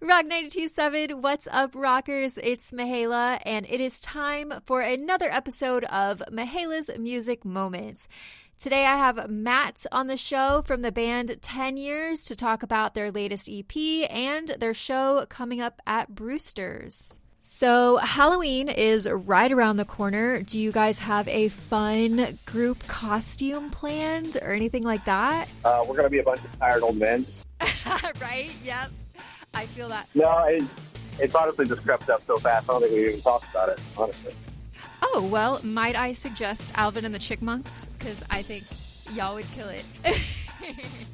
Rock 92.7, what's up, rockers? It's Mihaela, and it is time for another episode of Mihaela's Music Moments. Today I have Matt on the show from the band 10 Years to talk about their latest EP and their show coming up at Brewster's. So Halloween is right around the corner. Do you guys have a fun group costume planned or anything like that? We're going to be a bunch of tired old men. Right? Yep. I feel that. No, it's honestly just crept up so fast. I don't think we even talked about it, honestly. Oh, well, might I suggest Alvin and the Chickmunks? Because I think y'all would kill it.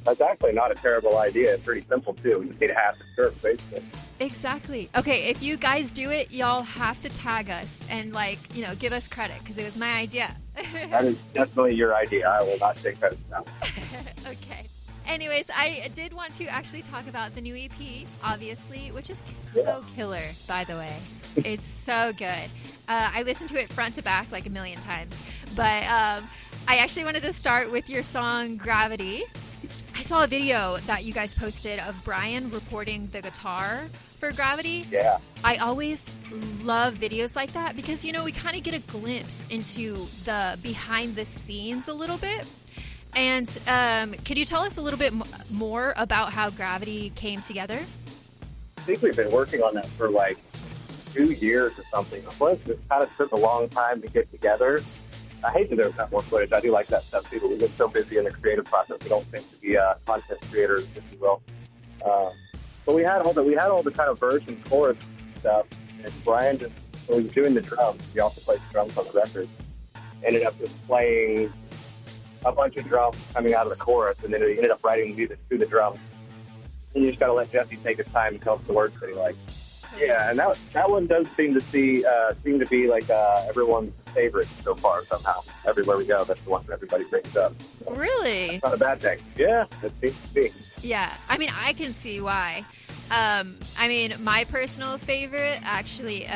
That's actually not a terrible idea. It's pretty simple, too. We just need a hat and shirt, basically. Exactly. Okay, if you guys do it, y'all have to tag us and, give us credit, because it was my idea. That is definitely your idea. I will not take credit now. Okay. Anyways, I did want to actually talk about the new EP, obviously, which is so killer, by the way. It's so good. I listened to it front to back like a million times. But I actually wanted to start with your song, Gravity. I saw a video that you guys posted of Brian recording the guitar for Gravity. Yeah. I always love videos like that because, we kind of get a glimpse into the behind the scenes a little bit. And could you tell us a little bit more about how Gravity came together? I think we've been working on that for 2 years or something. It kind of took a long time to get together. I hate that there's not more footage. I do like that stuff too, but we've been so busy in the creative process. We don't seem to be content creators, if you will. But we had all the kind of verse and chorus stuff, and Brian was doing the drums. He also plays drums on the record. Ended up just playing a bunch of drums coming out of the chorus, and then he ended up writing music to the drums. And you just got to let Jesse take his time and tell us the words that he likes. Yeah, and that one does seem to be everyone's favorite so far somehow. Everywhere we go, that's the one that everybody brings up. So Really? it's not a bad thing. Yeah, it seems to be. Yeah, I can see why. My personal favorite actually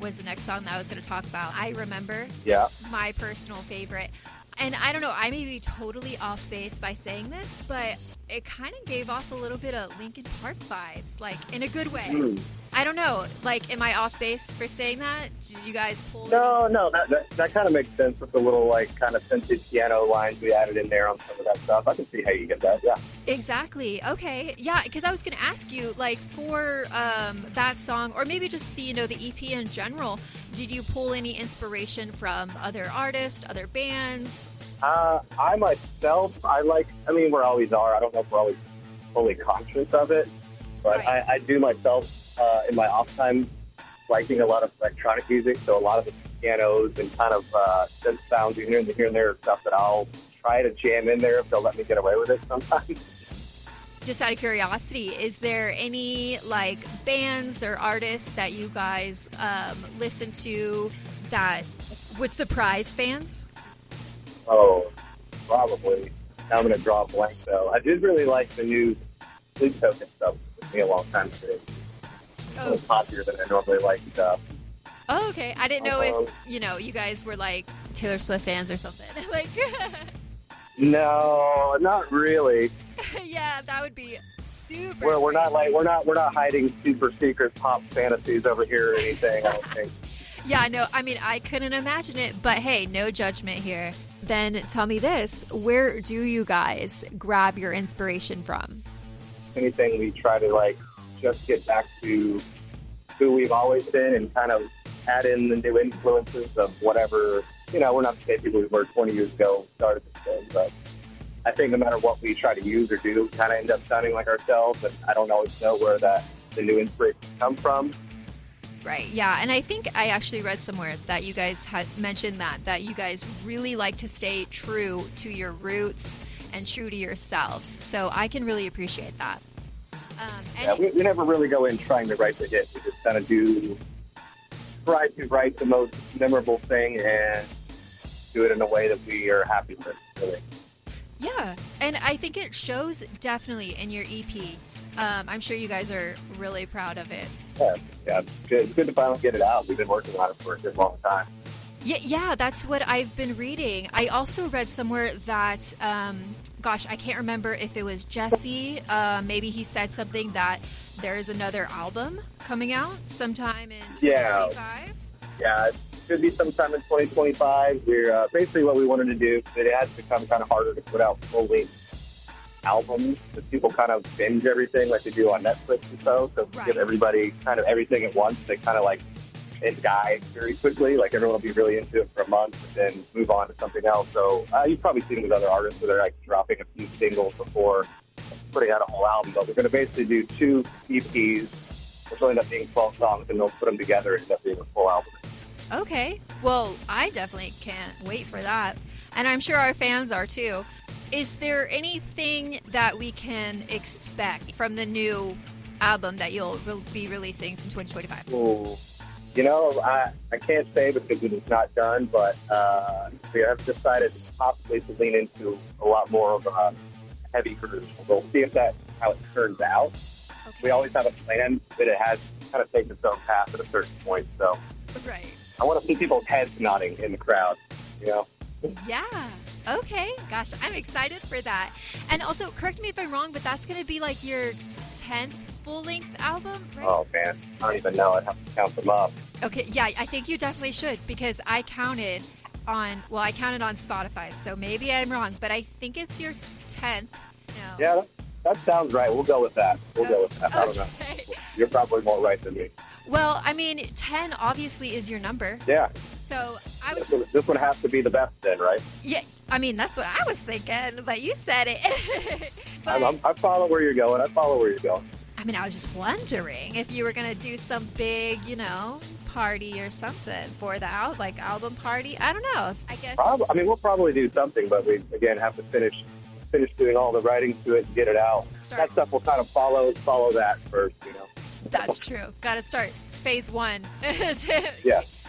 was the next song that I was going to talk about. I Remember. Yeah. My personal favorite. And I don't know, I may be totally off base by saying this, but it kind of gave off a little bit of Linkin Park vibes, in a good way. I don't know, am I off base for saying that? Did you guys pull No, that kind of makes sense with the little, kind of scented piano lines we added in there on some of that stuff. I can see how you get that, yeah. Exactly. Okay. Yeah, because I was going to ask you, for that song, or maybe just the EP in general, did you pull any inspiration from other artists, other bands? I myself, we always are. I don't know if we're always fully conscious of it, but right. I do myself, in my off time, liking a lot of electronic music, so a lot of the pianos and kind of synth sounds here and there are stuff that I'll try to jam in there if they'll let me get away with it sometimes. Just out of curiosity, is there any bands or artists that you guys listen to that would surprise fans? Oh, probably. I'm going to draw a blank though. I did really like the new Sleep Token stuff. It took me a long time to do. A little poppier than I normally like stuff. Oh, okay. I didn't know if, you guys were Taylor Swift fans or something. No, not really. Yeah, that would be super. We're not hiding super secret pop fantasies over here or anything, I don't think. Yeah, no, I couldn't imagine it, but hey, no judgment here. Then tell me this, where do you guys grab your inspiration from? Anything we try to just get back to who we've always been and kind of add in the new influences of whatever, we're not the same people we were 20 years ago, started this thing, but I think no matter what we try to use or do, we kind of end up sounding like ourselves, and I don't always know where the new inspiration come from. Right, yeah, and I think I actually read somewhere that you guys had mentioned that you guys really like to stay true to your roots and true to yourselves, so I can really appreciate that. We never really go in trying to write the hit. We just kind of try to write the most memorable thing and do it in a way that we are happy with, really. Yeah, and I think it shows definitely in your EP. I'm sure you guys are really proud of it. Yeah, it's good to finally get it out. We've been working on it for a good long time. Yeah, that's what I've been reading. I also read somewhere that gosh, I can't remember if it was Jesse. Maybe he said something that there is another album coming out sometime in 2025. Yeah, it should be sometime in 2025. We're basically what we wanted to do. It has become kind of harder to put out full-length albums because people kind of binge everything like they do on Netflix and so. So Right. give everybody kind of everything at once. They kind of like it dies very quickly. Like everyone will be really into it for a month and then move on to something else. So you've probably seen it with other artists where they're like dropping a few singles before putting out a whole album. But we're going to basically do 2 EPs, which will end up being 12 songs, and they'll put them together and end up being a full album. Okay. Well, I definitely can't wait for that. And I'm sure our fans are too. Is there anything that we can expect from the new album that you'll be releasing in 2025? Ooh. You know, I can't say because it is not done, but we have decided possibly to lean into a lot more of a heavy groove. We'll see if that's how it turns out. Okay. We always have a plan, but it has kind of taken its own path at a certain point. So Right. I want to see people's heads nodding in the crowd, you know? Yeah. Okay. Gosh, I'm excited for that. And also, correct me if I'm wrong, but that's going to be like your 10th full-length album, right? Oh, man. I don't even know. I'd have to count them up. Okay. Yeah, I think you definitely should because I counted on Spotify, so maybe I'm wrong, but I think it's your 10th. No. Yeah, that sounds right. We'll go with that. We'll go with that. I don't know. Okay. You're probably more right than me. Well, I mean, 10 obviously is your number. Yeah. So I was This one has to be the best then, right? yeah, I mean, that's what I was thinking, but you said it. But, I follow where you're going. I mean, I was just wondering if you were going to do some big, party or something for the album party. I don't know. I guess. I mean, we'll probably do something, but we, again, have to finish doing all the writing to it and get it out. That stuff will kind of follow that first, That's true. Got to start phase 1.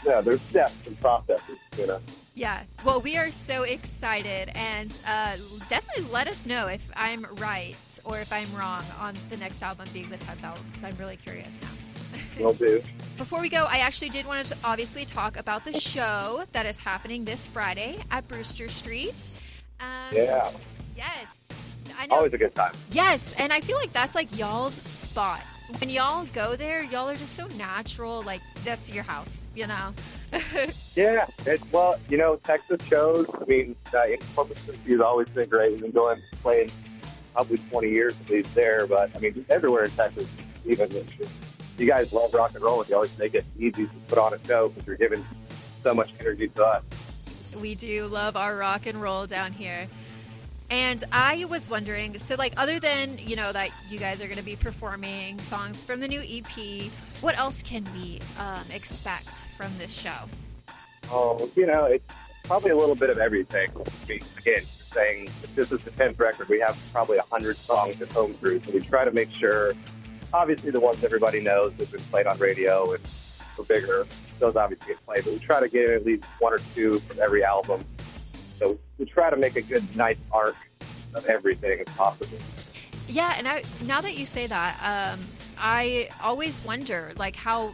Yeah, there's steps and processes, Yeah. Well, we are so excited, and definitely let us know if I'm right or if I'm wrong on the next album being the 10th album, because I'm really curious now. Will do. Before we go, I actually did want to obviously talk about the show that is happening this Friday at Brewster Street. Yeah. Yes. I know. Always a good time. Yes, and I feel like that's like y'all's spot. When y'all go there, y'all are just so natural. Like, that's your house, Yeah. Texas shows, I mean, in Corpus Christi has always been great. We've been playing probably 20 years at least there, but, I mean, everywhere in Texas, even you guys love rock and roll, and you always make it easy to put on a show because you're giving so much energy to us. We do love our rock and roll down here. And I was wondering, so like other than, that you guys are going to be performing songs from the new EP, what else can we expect from this show? Oh, it's probably a little bit of everything. Again, saying if this is the 10th record, we have probably 100 songs at home crew, so we try to make sure, obviously the ones everybody knows have been played on radio and were bigger, those obviously get played, but we try to get at least 1 or 2 from every album. So we try to make a good, nice arc of everything as possible. Yeah, and now that you say that, I always wonder, like, how,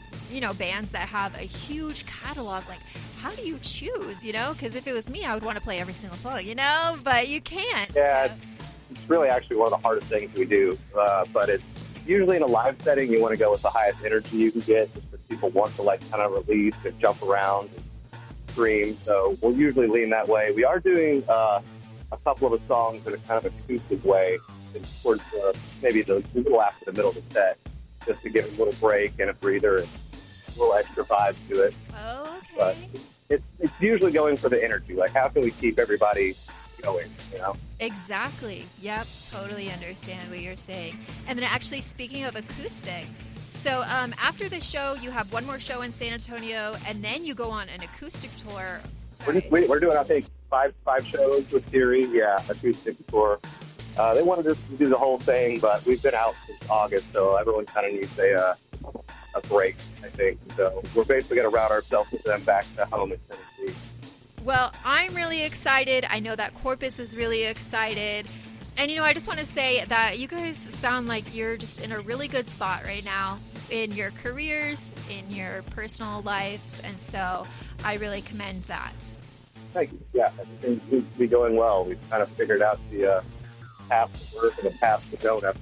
bands that have a huge catalog, like, how do you choose, Because if it was me, I would want to play every single song, But you can't. Yeah, so. It's really actually one of the hardest things we do. But it's usually in a live setting, you want to go with the highest energy you can get, just because people want to, kind of release and jump around and scream. So we'll usually lean that way. We are doing a couple of the songs in a kind of acoustic way towards maybe a little after the middle of the set, just to give it a little break and a breather and a little extra vibe to it. Oh, okay. But it's usually going for the energy. Like, how can we keep everybody going, Exactly. Yep. Totally understand what you're saying. And then actually, speaking of acoustic, so after the show, you have one more show in San Antonio, and then you go on an acoustic tour. We're doing, I think, five shows with Theory. Yeah, acoustic tour. They wanted us to do the whole thing, but we've been out since August, so everyone kind of needs a break, I think. So we're basically going to route ourselves with them back to home in Tennessee. Well, I'm really excited. I know that Corpus is really excited. And, I just want to say that you guys sound like you're just in a really good spot right now in your careers, in your personal lives. And so I really commend that. Thank you. Yeah, everything seems to be going well. We've kind of figured out the path to work and a path to donuts.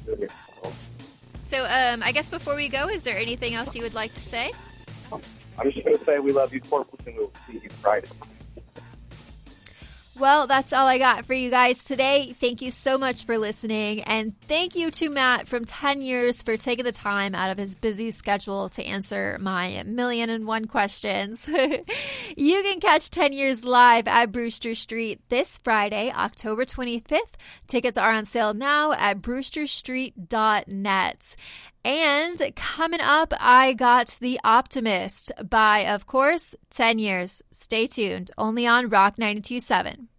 So I guess before we go, is there anything else you would like to say? I'm just going to say we love you, Corpus, and we'll see you Friday. Well, that's all I got for you guys today. Thank you so much for listening. And thank you to Matt from 10 Years for taking the time out of his busy schedule to answer my 1,000,001 questions. You can catch 10 Years live at Brewster Street this Friday, October 25th. Tickets are on sale now at brewsterstreet.net. And coming up, I got The Optimist by, of course, 10 Years. Stay tuned, only on Rock 92.7.